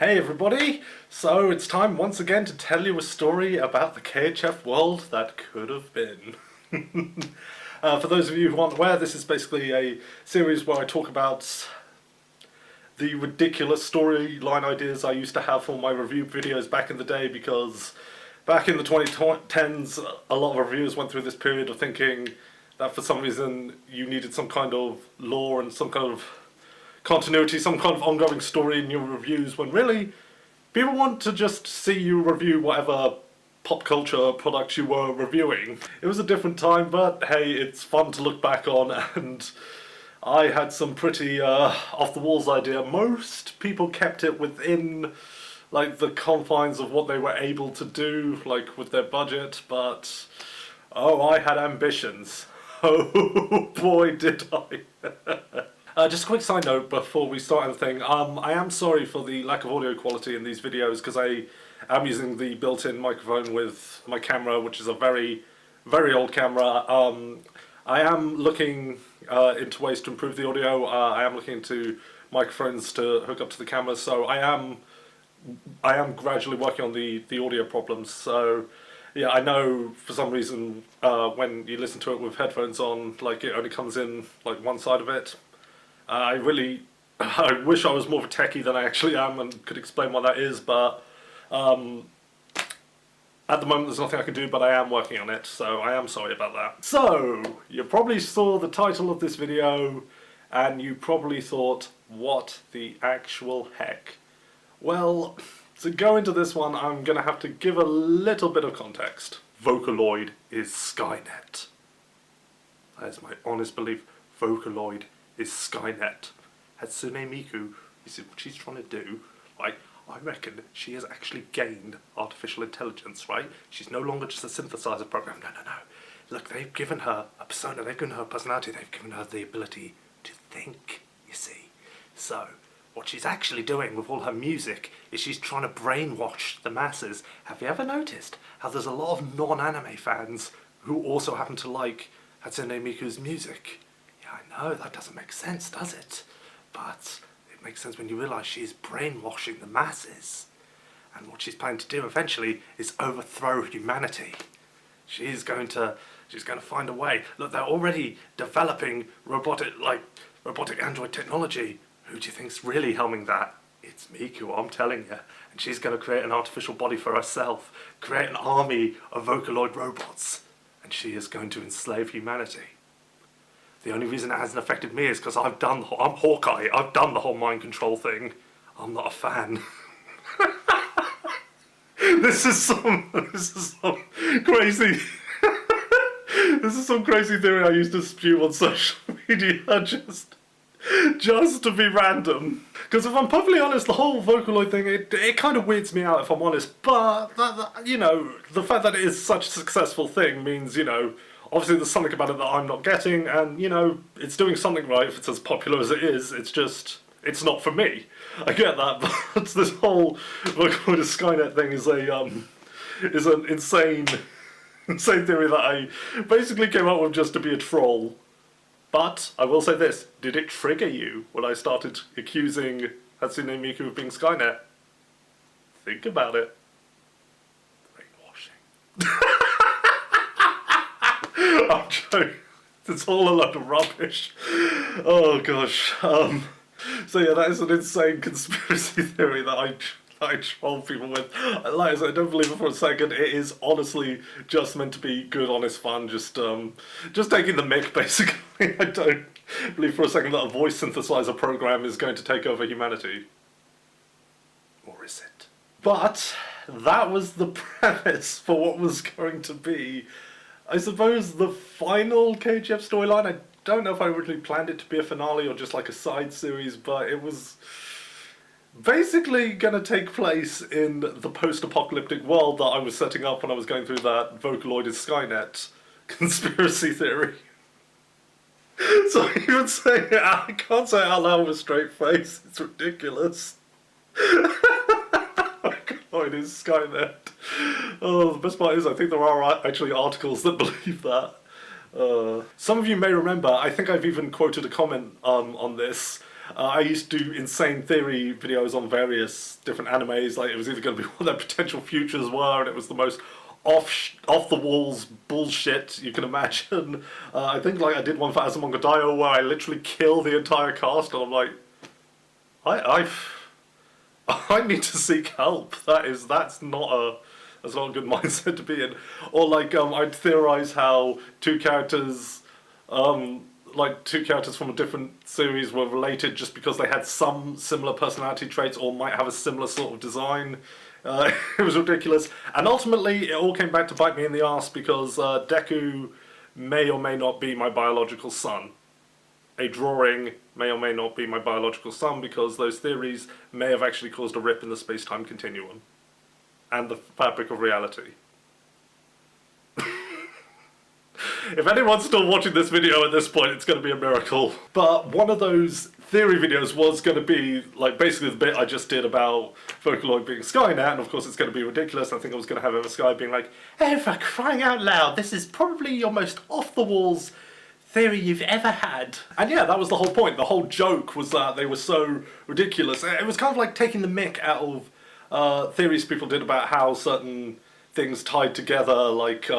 Hey everybody! So it's time once again to tell you a story about the KHF world that could have been. For those of you who aren't aware, this is basically a series where I talk about the ridiculous storyline ideas I used to have for my review videos back in the day, because back in the 2010s a lot of reviewers went through this period of thinking that for some reason you needed some kind of lore and some kind of continuity, some kind of ongoing story in your reviews, when really people want to just see you review whatever pop culture products you were reviewing. It was a different time, but hey, it's fun to look back on, and I had some pretty off-the-walls idea. Most people kept it within like the confines of what they were able to do, like with their budget, but oh, I had ambitions. Oh boy, did I. Just a quick side note before we start anything, I am sorry for the lack of audio quality in these videos, because I am using the built-in microphone with my camera, which is a very, very old camera. I am looking into ways to improve the audio. I am looking into microphones to hook up to the camera, so I am gradually working on the audio problems. So yeah, I know for some reason when you listen to it with headphones on, like it only comes in like one side of it. I wish I was more of a techie than I actually am and could explain why that is, but at the moment there's nothing I can do, but I am working on it, so I am sorry about that. So, you probably saw the title of this video and you probably thought, what the actual heck? Well, to go into this one I'm going to have to give a little bit of context. Vocaloid is Skynet. That is my honest belief. Vocaloid is Skynet. Hatsune Miku, you see what she's trying to do, right? I reckon she has actually gained artificial intelligence, right? She's no longer just a synthesizer program. No. Look, they've given her a persona, they've given her a personality, they've given her the ability to think, you see. So, what she's actually doing with all her music is she's trying to brainwash the masses. Have you ever noticed how there's a lot of non-anime fans who also happen to like Hatsune Miku's music? I know, that doesn't make sense, does it? But it makes sense when you realise she's brainwashing the masses. And what she's planning to do eventually is overthrow humanity. She's going to find a way. Look, they're already developing robotic android technology. Who do you think's really helming that? It's Miku, I'm telling you. And she's going to create an artificial body for herself, create an army of Vocaloid robots, and she is going to enslave humanity. The only reason it hasn't affected me is because I'm Hawkeye, I've done the whole mind control thing. I'm not a fan. This is some crazy theory I used to spew on social media just to be random. Because if I'm perfectly honest, the whole Vocaloid thing, it kind of weirds me out, if I'm honest. But, you know, the fact that it is such a successful thing means, you know, obviously there's something about it that I'm not getting, and, you know, it's doing something right if it's as popular as it is. It's just, it's not for me. I get that, but this whole Vocaloid is Skynet thing is an insane theory that I basically came up with just to be a troll. But I will say this, did it trigger you when I started accusing Hatsune Miku of being Skynet? Think about it. Brainwashing. I'm joking. It's all a load of rubbish. Oh gosh. So yeah, that is an insane conspiracy theory that I troll people with. Like I said, I don't believe it for a second. It is honestly just meant to be good, honest fun. Just taking the mick, basically. I don't believe for a second that a voice synthesizer program is going to take over humanity. Or is it? But that was the premise for what was going to be, I suppose, the final KHF storyline. I don't know if I originally planned it to be a finale or just like a side series, but it was basically going to take place in the post-apocalyptic world that I was setting up when I was going through that Vocaloid is Skynet conspiracy theory. So you would say, I can't say it out loud with a straight face, it's ridiculous. Vocaloid is Skynet. Oh, the best part is I think there are actually articles that believe that. Some of you may remember, I think I've even quoted a comment on this, I used to do insane theory videos on various different animes. Like, it was either going to be what their potential futures were, and it was the most off the walls bullshit you can imagine. I think like I did one for Azumanga Daioh where I literally kill the entire cast, and I'm like, I need to seek help. That's not a good mindset to be in. Or like I'd theorize how two characters from a different series were related just because they had some similar personality traits or might have a similar sort of design. It was ridiculous. And ultimately, it all came back to bite me in the ass because Deku may or may not be my biological son. A drawing may or may not be my biological son because those theories may have actually caused a rip in the space-time continuum and the fabric of reality. If anyone's still watching this video at this point, it's going to be a miracle. But one of those theory videos was going to be, like, basically the bit I just did about Vocaloid being Skynet, and of course it's going to be ridiculous. I think I was going to have Emma Sky being like, "Oh, for crying out loud, this is probably your most off-the-walls theory you've ever had." And yeah, that was the whole point. The whole joke was that they were so ridiculous. It was kind of like taking the mick out of theories people did about how certain things tied together, like,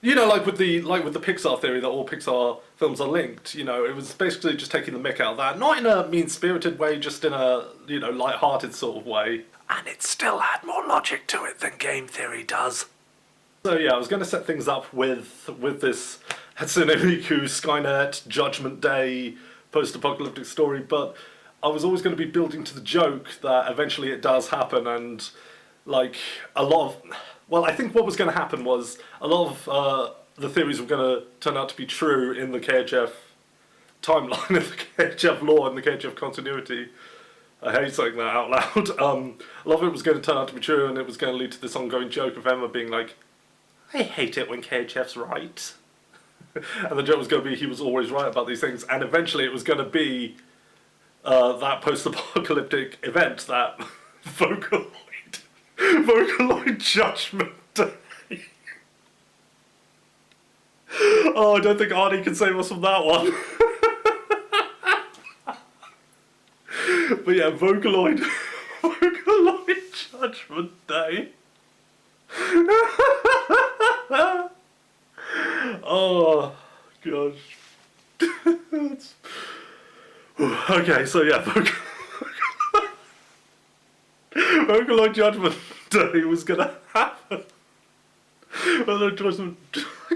you know, like with the Pixar theory that all Pixar films are linked. You know, it was basically just taking the mick out of that, not in a mean-spirited way, just in a, you know, light-hearted sort of way. And it still had more logic to it than game theory does. So yeah, I was going to set things up with this Hatsune Miku Skynet Judgment Day post-apocalyptic story, but I was always going to be building to the joke that eventually it does happen, and like a lot of, well, I think what was going to happen was a lot of the theories were going to turn out to be true in the KHF timeline, in the KHF lore, in the KHF continuity. I hate saying that out loud. A lot of it was going to turn out to be true, and it was going to lead to this ongoing joke of Emma being like, "I hate it when KHF's right." And the joke was going to be he was always right about these things, and eventually it was going to be that post-apocalyptic event, that Vocaloid Judgment Day. Oh, I don't think Arnie can save us from that one. But yeah, Vocaloid Judgment Day. Oh, gosh. Okay, so yeah, Vocaloid Judgment Day was gonna happen. I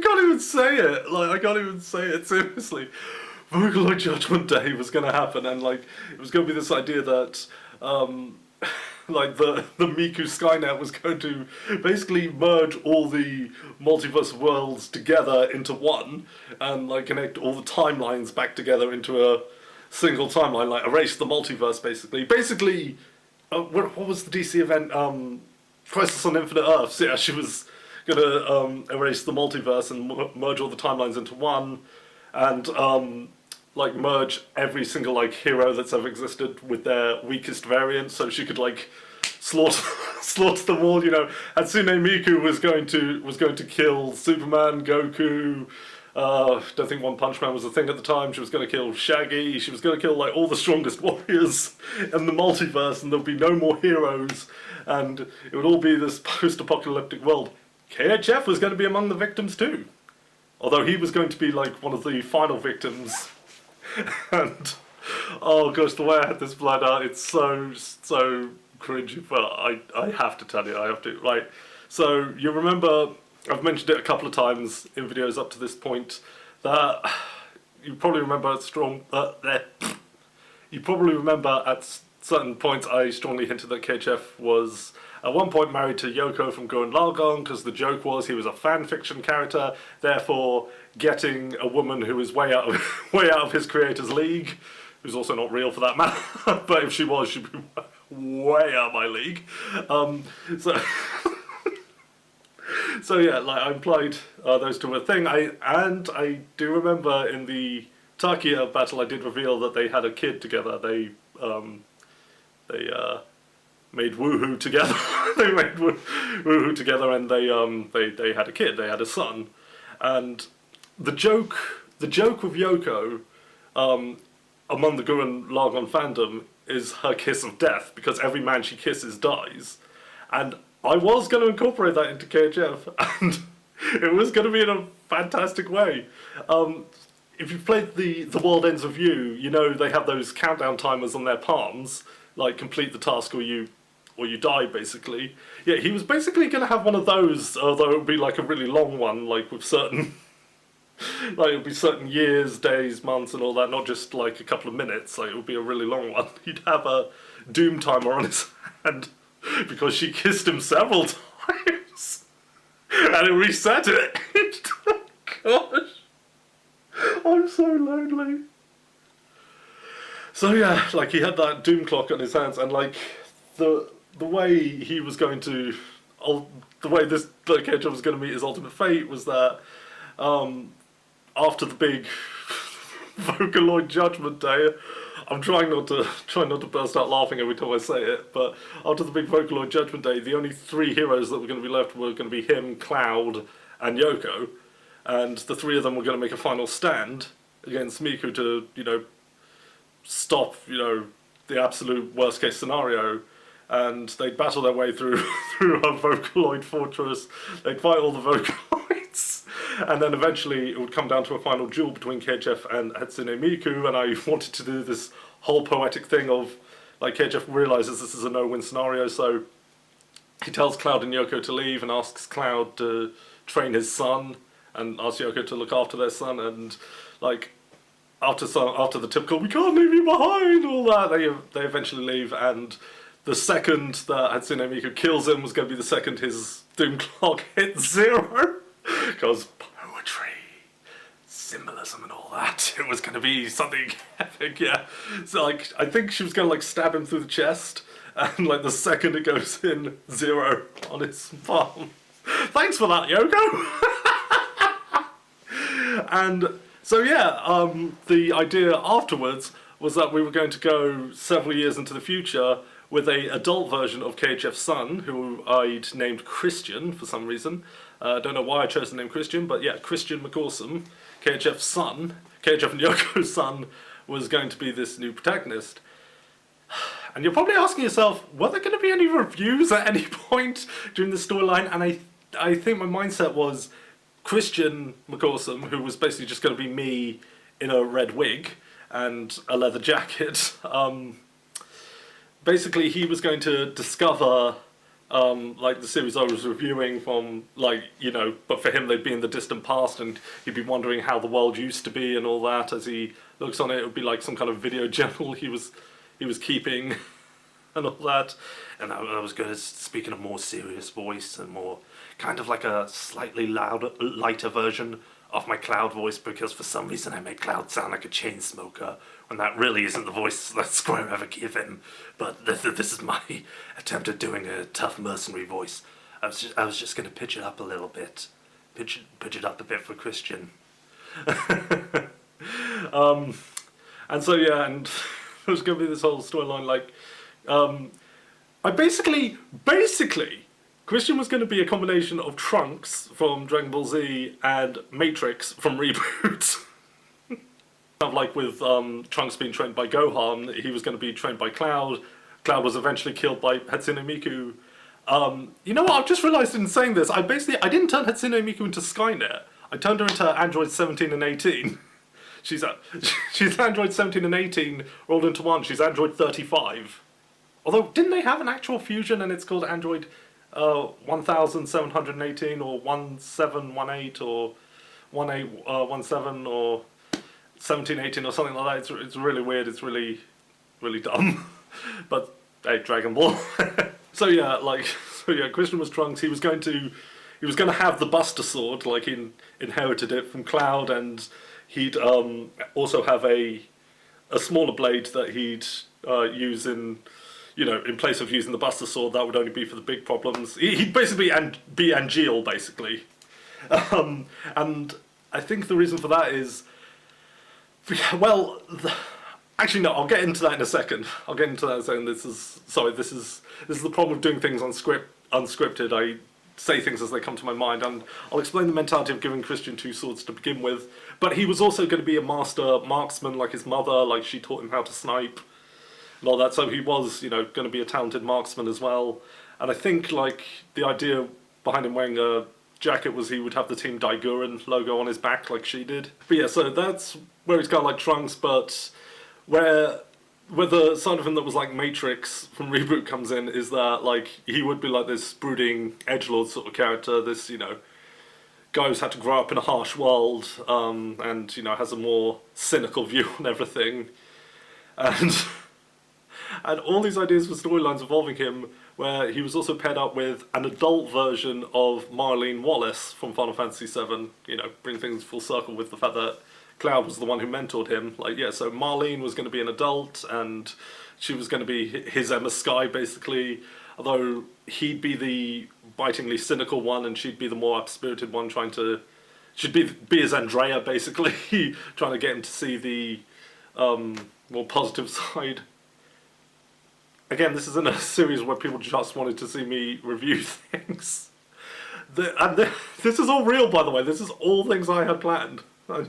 can't even say it. Like, I can't even say it seriously. Vocaloid Judgment Day was gonna happen, and like, it was gonna be this idea that, like the Miku Skynet was going to basically merge all the multiverse worlds together into one, and like connect all the timelines back together into a single timeline, like erase the multiverse basically. Basically, what was the DC event? Crisis on Infinite Earths. Yeah, she was gonna erase the multiverse and merge all the timelines into one, and like merge every single like hero that's ever existed with their weakest variant, so she could like slaughter them all. You know, Hatsune Miku was going to kill Superman, Goku. Don't think One Punch Man was a thing at the time. She was going to kill Shaggy. She was going to kill like all the strongest warriors in the multiverse, and there'll be no more heroes, and it would all be this post-apocalyptic world. KHF was going to be among the victims too, although he was going to be like one of the final victims. And oh gosh, the way I had this planned out, it's so cringy, but I have to tell you, I have to. Right, so you remember, I've mentioned it a couple of times in videos up to this point, that you probably remember at certain points I strongly hinted that KHF was at one point married to Yoko from Gurren Lagann, because the joke was he was a fan fiction character, therefore getting a woman who is way out of his creator's league, who's also not real for that matter, but if she was, she'd be way out of my league. So yeah, like I implied those two were a thing. I do remember in the Takia battle I did reveal that they had a kid together. They made woohoo together. They made woohoo together, and they had a kid. They had a son, and the joke with Yoko among the Gurren Lagann fandom is her kiss of death, because every man she kisses dies. And I was going to incorporate that into KHF, and it was going to be in a fantastic way. If you've played the World Ends with You, you know they have those countdown timers on their palms, like complete the task or you die, basically. Yeah, he was basically going to have one of those, although it would be like a really long one, like with certain... like, it would be certain years, days, months and all that, not just like a couple of minutes, like it would be a really long one. He'd have a doom timer on his hand, because she kissed him several times. And it reset it. Gosh. I'm so lonely. So yeah, like he had that doom clock on his hands, and like the way he was going to, the way this KHF was going to meet his ultimate fate was that after the big Vocaloid Judgment Day, I'm trying not to burst out laughing every time I say it, but after the big Vocaloid Judgment Day, the only three heroes that were going to be left were going to be him, Cloud, and Yoko, and the three of them were going to make a final stand against Miku to, you know, stop, you know, the absolute worst case scenario, and they'd battle their way through a Vocaloid fortress, they'd fight all the Vocaloids, and then eventually it would come down to a final duel between KHF and Hatsune Miku, and I wanted to do this whole poetic thing of, like, KHF realises this is a no-win scenario, so he tells Cloud and Yoko to leave and asks Cloud to train his son, and asks Yoko to look after their son, and, like, after the typical, we can't leave you behind, all that, they eventually leave, and the second that Hatsune Miku kills him was going to be the second his doom clock hit 0. Because poetry, symbolism and all that, it was going to be something epic, yeah. So, like, I think she was going to, like, stab him through the chest, and, like, the second it goes in, 0 on his palm. Thanks for that, Yoko! And so, yeah, the idea afterwards was that we were going to go several years into the future with a adult version of KHF's son, who I'd named Christian for some reason. I don't know why I chose the name Christian, but yeah, Christian McAwesome, KHF's son, KHF and Yoko's son, was going to be this new protagonist. And you're probably asking yourself, were there going to be any reviews at any point during the storyline? And I think my mindset was Christian McAwesome, who was basically just going to be me in a red wig and a leather jacket. Basically, he was going to discover, like, the series I was reviewing from, like, you know, but for him they'd be in the distant past, and he'd be wondering how the world used to be and all that. As he looks on it, it would be like some kind of video journal he was keeping and all that. And I was going to speak in a more serious voice and more, kind of like a slightly louder, lighter version of my Cloud voice, because for some reason I made Cloud sound like a chain smoker, when that really isn't the voice that Square ever gave him. But this is my attempt at doing a tough mercenary voice. I was just going to pitch it up a little bit, pitch it up a bit for Christian. And so yeah, and there's going to be this whole storyline. Like, I basically. Christian was going to be a combination of Trunks from Dragon Ball Z and Matrix from Reboot. Kind of like with Trunks being trained by Gohan, he was going to be trained by Cloud. Cloud was eventually killed by Hatsune Miku. You know what, I've just realised in saying this, I didn't turn Hatsune Miku into Skynet. I turned her into Android 17 and 18. She's Android 17 and 18 rolled into one, she's Android 35. Although, didn't they have an actual fusion and it's called Android 1718 or 1718 or 1817 or 1718 or something like that. It's really weird, it's really dumb. But hey, Dragon Ball. So yeah, Christian was Trunks. He was going to have the Buster Sword, like he inherited it from Cloud, and he'd also have a smaller blade that he'd use in, you know, in place of using the Buster Sword. That would only be for the big problems. He'd basically be Angeal, basically. And I think the reason for that is, well, actually no, I'll get into that in a second. This is the problem with doing things unscripted. say things as they come to my mind, and I'll explain the mentality of giving Christian two swords to begin with. But he was also going to be a master marksman like his mother, like she taught him how to snipe and all that, so he was, you know, going to be a talented marksman as well. And I think, like, the idea behind him wearing a jacket was he would have the Team Daiguren logo on his back like she did. But yeah, so that's where he's kind of like Trunks, but where the side of him that was like Matrix from Reboot comes in is that, like, he would be like this brooding edgelord sort of character, this, you know, guy who's had to grow up in a harsh world, and, you know, has a more cynical view on everything. And and all these ideas for storylines involving him, where he was also paired up with an adult version of Marlene Wallace from Final Fantasy VII, you know, bring things full circle with the fact that Cloud was the one who mentored him. Like, yeah, so Marlene was going to be an adult, and she was going to be his Emma Skye, basically, although he'd be the bitingly cynical one, and she'd be the more up-spirited one, trying to... She'd be his Andrea, basically, trying to get him to see the more positive side. Again, this isn't a series where people just wanted to see me review things. This is all real, by the way. This is all things I had planned. I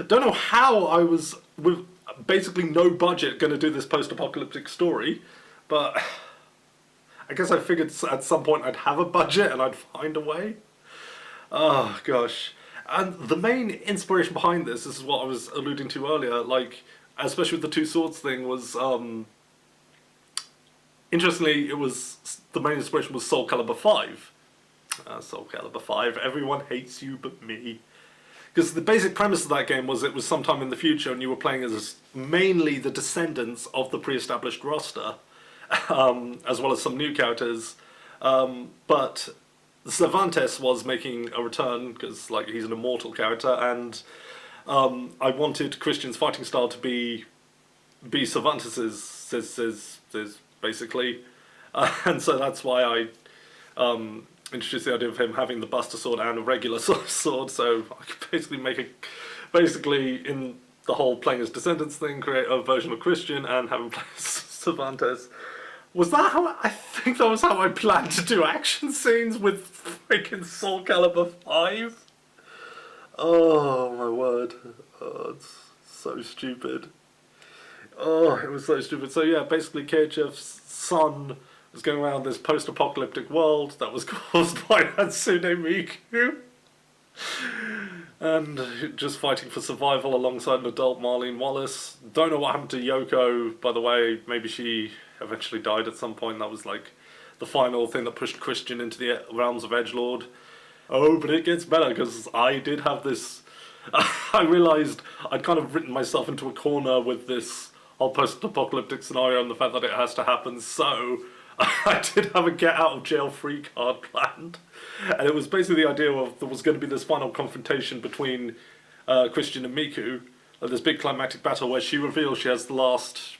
don't know how I was, with basically no budget, going to do this post-apocalyptic story, but I guess I figured at some point I'd have a budget and I'd find a way. Oh, gosh. And the main inspiration behind this is what I was alluding to earlier, like, especially with the two swords thing, was... Interestingly, it was the main inspiration was Soul Calibur 5. Soul Calibur 5, everyone hates you but me. Because the basic premise of that game was it was sometime in the future and you were playing as mainly the descendants of the pre-established roster, as well as some new characters. But Cervantes was making a return, because like he's an immortal character, and I wanted Christian's fighting style to be Cervantes's, basically, and so that's why I introduced the idea of him having the Buster Sword and a regular sword, so I could basically in the whole playing as Descendants thing, create a version of Christian and have him play as Cervantes. Was that how I think that was how I planned to do action scenes with freaking Soul Calibur 5? Oh my word. Oh, it's so stupid. Oh, it was so stupid. So yeah, basically KHF's son was going around this post-apocalyptic world that was caused by Hatsune Miku, and just fighting for survival alongside an adult Marlene Wallace. Don't know what happened to Yoko, by the way. Maybe she eventually died at some point. That was like the final thing that pushed Christian into the realms of edgelord. Oh, but it gets better, because I did have this... I realised I'd kind of written myself into a corner with this whole post-apocalyptic scenario and the fact that it has to happen, so I did have a get-out-of-jail-free card planned. And it was basically the idea of there was going to be this final confrontation between Christian and Miku, this big climactic battle where she reveals she has the last...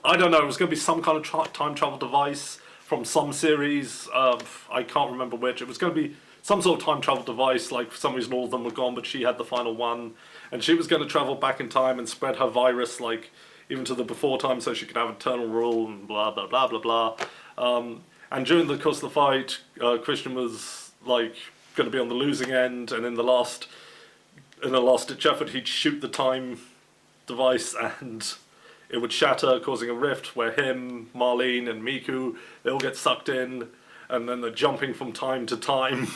I don't know, it was going to be some kind of time travel device from some series, I can't remember which. It was going to be some sort of time travel device, like for some reason all of them were gone, but she had the final one. And she was going to travel back in time and spread her virus, like, even to the before time, so she could have eternal rule and blah blah blah blah blah. And during the course of the fight, Christian was like going to be on the losing end, and in a last ditch effort, he'd shoot the time device, and it would shatter, causing a rift where him, Marlene, and Miku, they all get sucked in, and then they're jumping from time to time.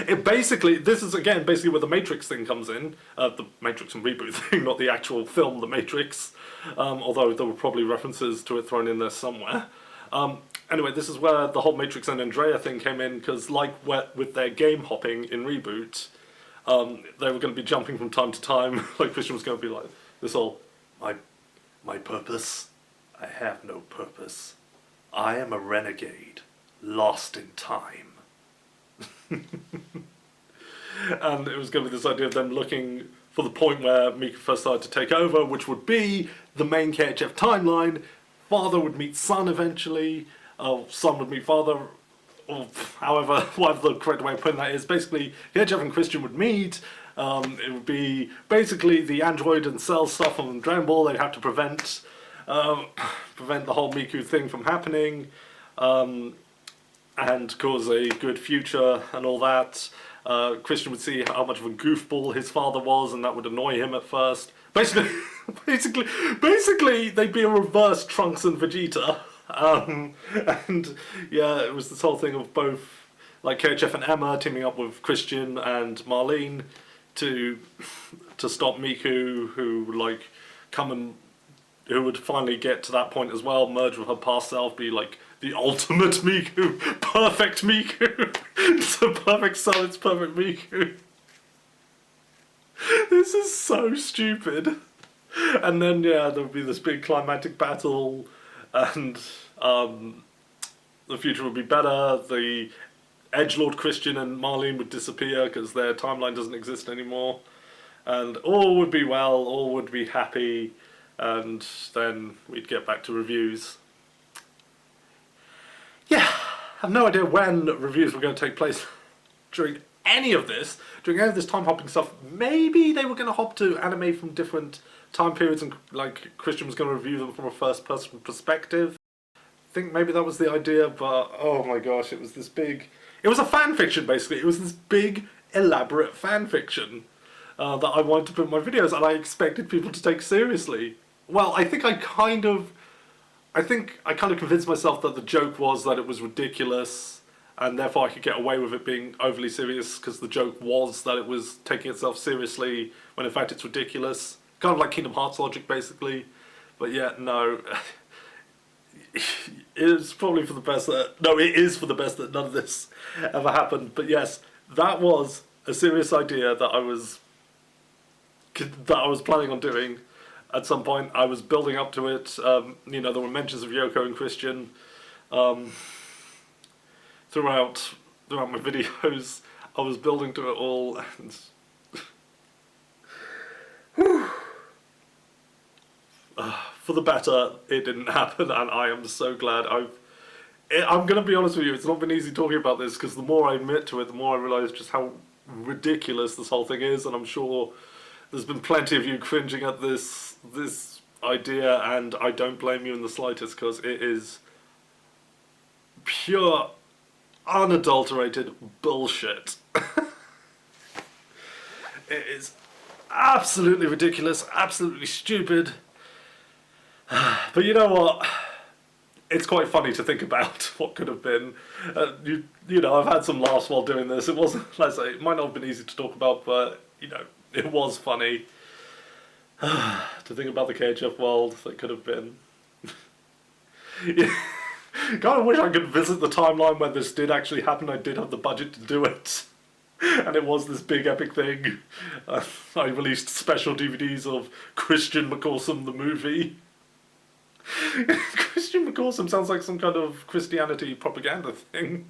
It basically, this is again basically where the Matrix thing comes in, the Matrix and Reboot thing, not the actual film The Matrix, although there were probably references to it thrown in there somewhere. Anyway, this is where the whole Matrix and Andrea thing came in, because like with their game hopping in Reboot, they were going to be jumping from time to time, like Christian was going to be like, this whole, my purpose? I have no purpose. I am a renegade, lost in time. And it was going to be this idea of them looking for the point where Miku first started to take over, which would be the main KHF timeline. Father would meet son eventually, son would meet father, or however, whatever the correct way of putting that is. Basically, KHF and Christian would meet. It would be basically the android and cell stuff on Dragon Ball. They'd have to prevent the whole Miku thing from happening. and cause a good future and all that. Christian would see how much of a goofball his father was, and that would annoy him at first. Basically, basically, they'd be a reverse Trunks and Vegeta. And yeah, it was this whole thing of both like KHF and Emma teaming up with Christian and Marlene to stop Miku, who like who would finally get to that point as well, merge with her past self, be like the ultimate Miku, perfect Miku. It's a perfect son, it's perfect Miku. This is so stupid. And then yeah, there would be this big climactic battle, and the future would be better. The Edgelord Christian and Marlene would disappear because their timeline doesn't exist anymore, and all would be well, all would be happy, and then we'd get back to reviews. Yeah, I have no idea when reviews were going to take place during any of this time hopping stuff. Maybe they were going to hop to anime from different time periods, and like Christian was going to review them from a first person perspective. I think maybe that was the idea, but oh my gosh, it was this big... It was a fan fiction, basically. It was this big, elaborate fan fiction that I wanted to put in my videos, and I expected people to take seriously. Well, I think I kind of convinced myself that the joke was that it was ridiculous, and therefore I could get away with it being overly serious, because the joke was that it was taking itself seriously, when in fact it's ridiculous. Kind of like Kingdom Hearts logic, basically. But yeah, no. It's probably for the best that... No, it is for the best that none of this ever happened. But yes, that was a serious idea that I was planning on doing at some point. I was building up to it. You know, there were mentions of Yoko and Christian throughout my videos. I was building to it all, and for the better, it didn't happen, and I am so glad. I'm going to be honest with you, it's not been easy talking about this, because the more I admit to it, the more I realise just how ridiculous this whole thing is, and I'm sure there's been plenty of you cringing at this idea, and I don't blame you in the slightest, because it is pure, unadulterated bullshit. It is absolutely ridiculous, absolutely stupid. But you know what? It's quite funny to think about what could have been. You know, I've had some laughs while doing this. It wasn't, like I say, it might not have been easy to talk about, but you know, it was funny to think about the KHF world that could have been. Yeah. Kind of wish I could visit the timeline where this did actually happen. I did have the budget to do it. And it was this big epic thing. I released special DVDs of Christian McCawsome the movie. Christian McCawsome sounds like some kind of Christianity propaganda thing.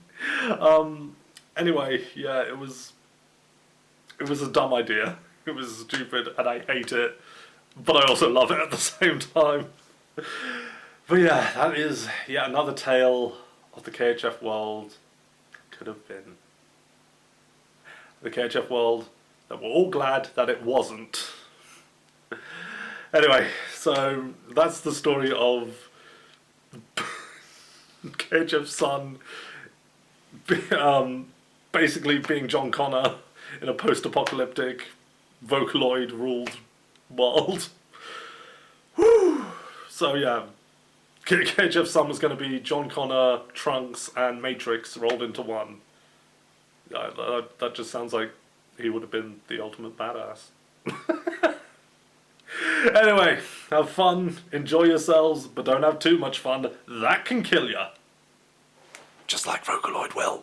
Anyway, yeah, it was a dumb idea. It was stupid, and I hate it. But I also love it at the same time. But yeah, that is yet another tale of the KHF world could have been. The KHF world that we're all glad that it wasn't. Anyway, so that's the story of KHF's son basically being John Connor in a post-apocalyptic, Vocaloid-ruled world. Whew. So yeah, KHF's son was going to be John Connor, Trunks, and Matrix rolled into one. That just sounds like he would have been the ultimate badass. Anyway, have fun, enjoy yourselves, but don't have too much fun. That can kill ya. Just like Vocaloid will.